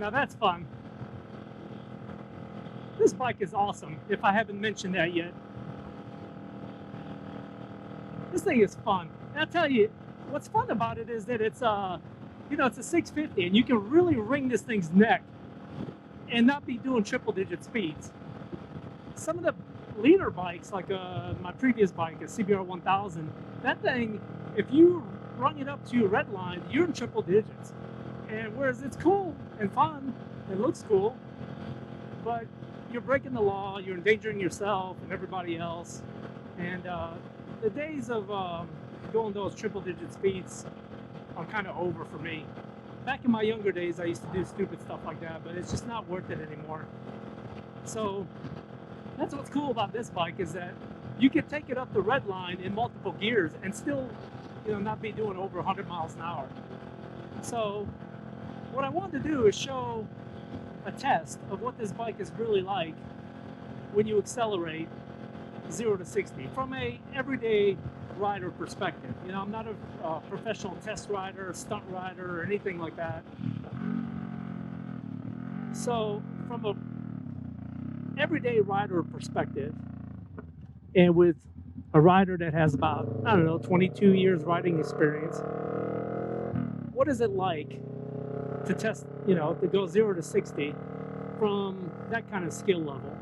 Now that's fun. This bike is awesome, if I haven't mentioned that yet. This thing is fun. And I'll tell you, what's fun about it is that it's it's a 650 and you can really wring this thing's neck and not be doing triple digit speeds. Some of the leader bikes, like my previous bike, a CBR 1000, that thing, if you run it up to red line, you're in triple digits. And whereas it's cool and fun, it looks cool, but you're breaking the law, you're endangering yourself and everybody else. And the days of going those triple digit speeds are kind of over for me. Back in my younger days, I used to do stupid stuff like that, but it's just not worth it anymore. So that's what's cool about this bike, is that you can take it up the red line in multiple gears and still, not be doing over 100 miles an hour. So what I wanted to do is show a test of what this bike is really like when you accelerate 0 to 60 from a everyday rider perspective. I'm not a professional test rider, stunt rider, or anything like that. So from a everyday rider perspective, and with a rider that has about, 22 years riding experience, what is it like to test, to go 0 to 60 from that kind of skill level?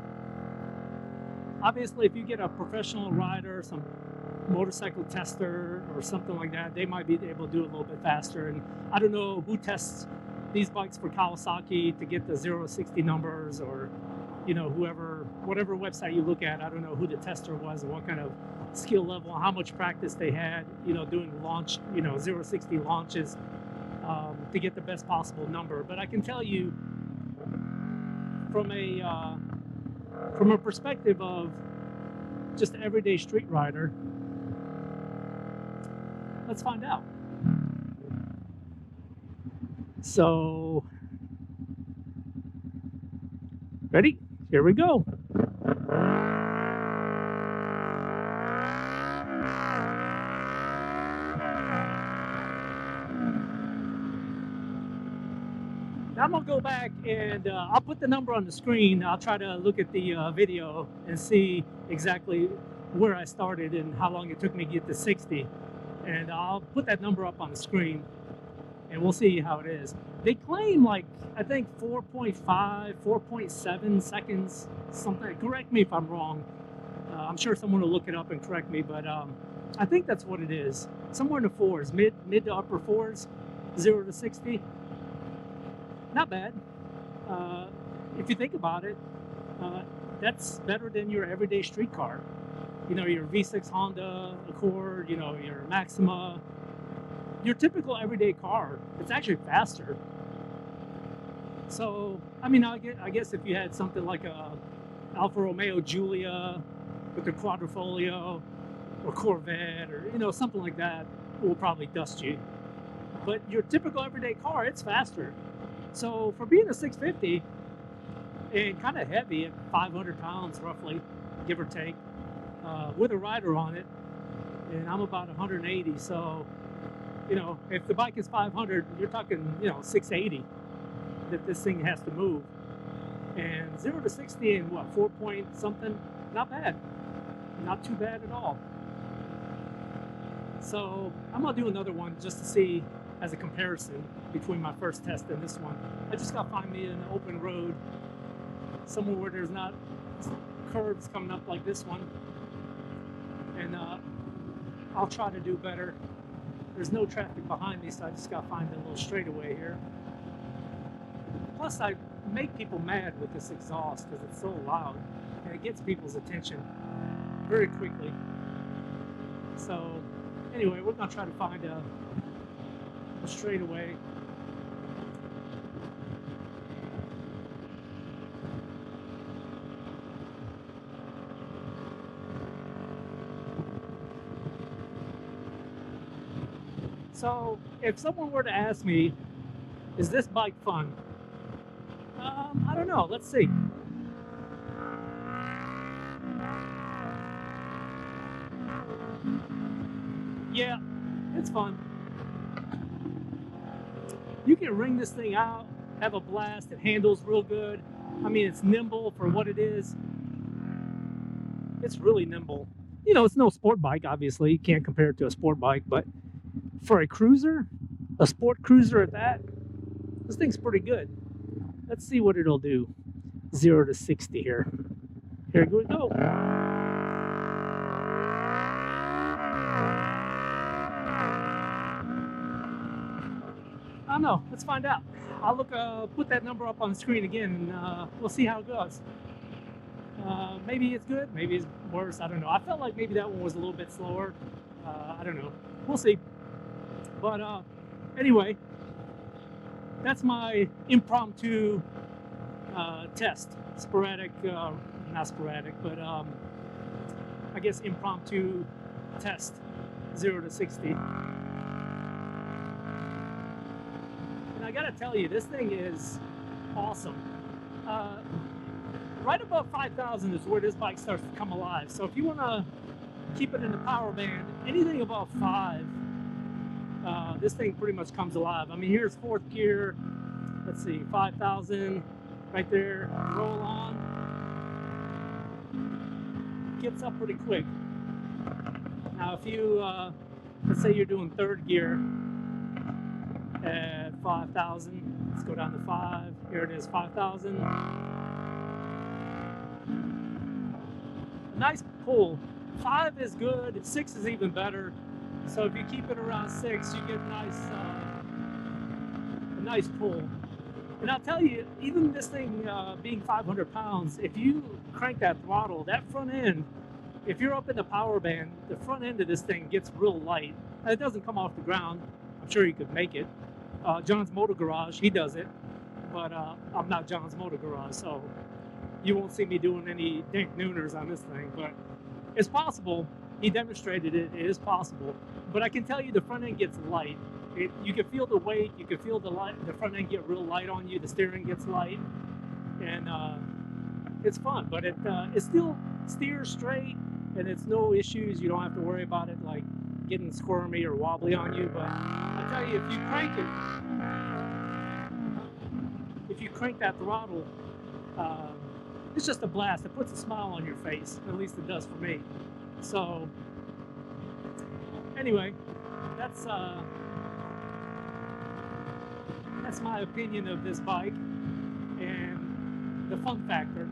Obviously, if you get a professional rider, some motorcycle tester or something like that, they might be able to do it a little bit faster. And I don't know who tests these bikes for Kawasaki to get the 0 to 60 numbers, or whatever website you look at. I don't know who the tester was and what kind of skill level, how much practice they had, doing launch, 0 to 60 launches to get the best possible number. But I can tell you from a perspective of just an everyday street rider, let's find out. So, ready? Here we go. Now I'm gonna go back and I'll put the number on the screen. I'll try to look at the video and see exactly where I started and how long it took me to get to 60. And I'll put that number up on the screen and we'll see how it is. They claim I think 4.5, 4.7 seconds, something. Correct me if I'm wrong. I'm sure someone will look it up and correct me, but I think that's what it is. Somewhere in the fours, mid to upper fours, 0 to 60. Not bad. If you think about it, that's better than your everyday street car. Your V6 Honda Accord, your Maxima, your typical everyday car. It's actually faster. So, I guess if you had something like a Alfa Romeo Giulia with the Quadrifoglio or Corvette or, something like that, will probably dust you. But your typical everyday car, it's faster. So for being a 650 and kind of heavy at 500 pounds roughly, give or take, with a rider on it, and I'm about 180, so if the bike is 500, you're talking 680 that this thing has to move. And 0 to 60 in what, 4 point something? Not bad. Not too bad at all. So I'm gonna do another one just to see, as a comparison between my first test and this one. I just gotta find me an open road, somewhere where there's not curves coming up like this one, and I'll try to do better. There's no traffic behind me, so I just gotta find a little straightaway here. Plus, I make people mad with this exhaust because it's so loud, and it gets people's attention very quickly. So anyway, we're gonna try to find a straightaway. So if someone were to ask me, is this bike fun? I don't know. Let's see. Yeah, it's fun. You can wring this thing out Have a blast. It handles real good. I mean, it's nimble for what it is. It's really nimble. You know, it's no sport bike, obviously. You can't compare it to a sport bike, but for a cruiser, a sport cruiser at that, this thing's pretty good. Let's see what it'll do. 0 to 60 here. Here we go. I don't know. Let's find out. I'll put that number up on the screen again, and we'll see how it goes. Maybe it's good, maybe it's worse. I don't know. I felt like maybe that one was a little bit slower. I don't know. We'll see. But anyway, that's my impromptu test. Sporadic, not sporadic, but I guess impromptu test. 0 to 60. And I gotta tell you, this thing is awesome. Right above 5,000 is where this bike starts to come alive. So if you want to keep it in the power band, anything above 5, this thing pretty much comes alive. I mean, here's 4th gear. Let's see, 5,000 right there. Roll on. Gets up pretty quick. Now, if you, let's say you're doing 3rd gear at 5,000. Let's go down to 5. Here it is, 5,000. Nice pull. 5 is good. 6 is even better. So if you keep it around 6, you get a nice pull. And I'll tell you, even this thing being 500 pounds, if you crank that throttle, that front end, if you're up in the power band, the front end of this thing gets real light. And it doesn't come off the ground. I'm sure you could make it. John's Motor Garage, he does it. But I'm not John's Motor Garage, so you won't see me doing any dank nooners on this thing, but it's possible. He demonstrated it. It is possible. But I can tell you the front end gets light. You can feel the weight. You can feel the front end get real light on you. The steering gets light. And it's fun. But it still steers straight, and it's no issues. You don't have to worry about it like getting squirmy or wobbly on you. But I tell you, if you crank that throttle, it's just a blast. It puts a smile on your face. At least it does for me. So anyway, that's my opinion of this bike and the fun factor.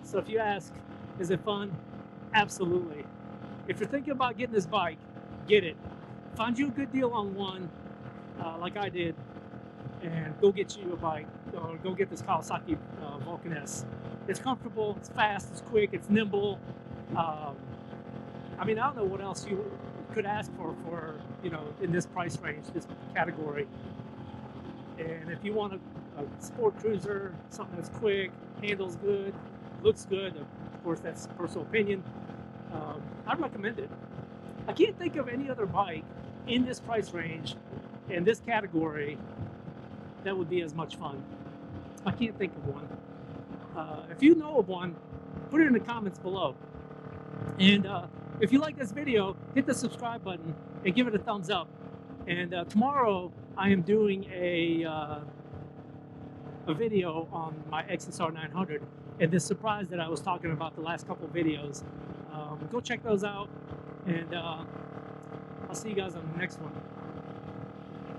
So if you ask, is it fun? Absolutely. If you're thinking about getting this bike, get it. Find you a good deal on one, like I did, and go get you a bike, or go get this Kawasaki Vulcan S. It's comfortable, it's fast, it's quick, it's nimble. I mean, I don't know what else you could ask for, you know, in this price range, this category. And if you want a sport cruiser, something that's quick, handles good, looks good, of course that's personal opinion, I'd recommend it. I can't think of any other bike in this price range, in this category, that would be as much fun. I can't think of one. If you know of one, put it in the comments below. And if you like this video, hit the subscribe button and give it a thumbs up. And tomorrow I am doing a video on my XSR 900 and this surprise that I was talking about the last couple of videos. Go check those out, and I'll see you guys on the next one.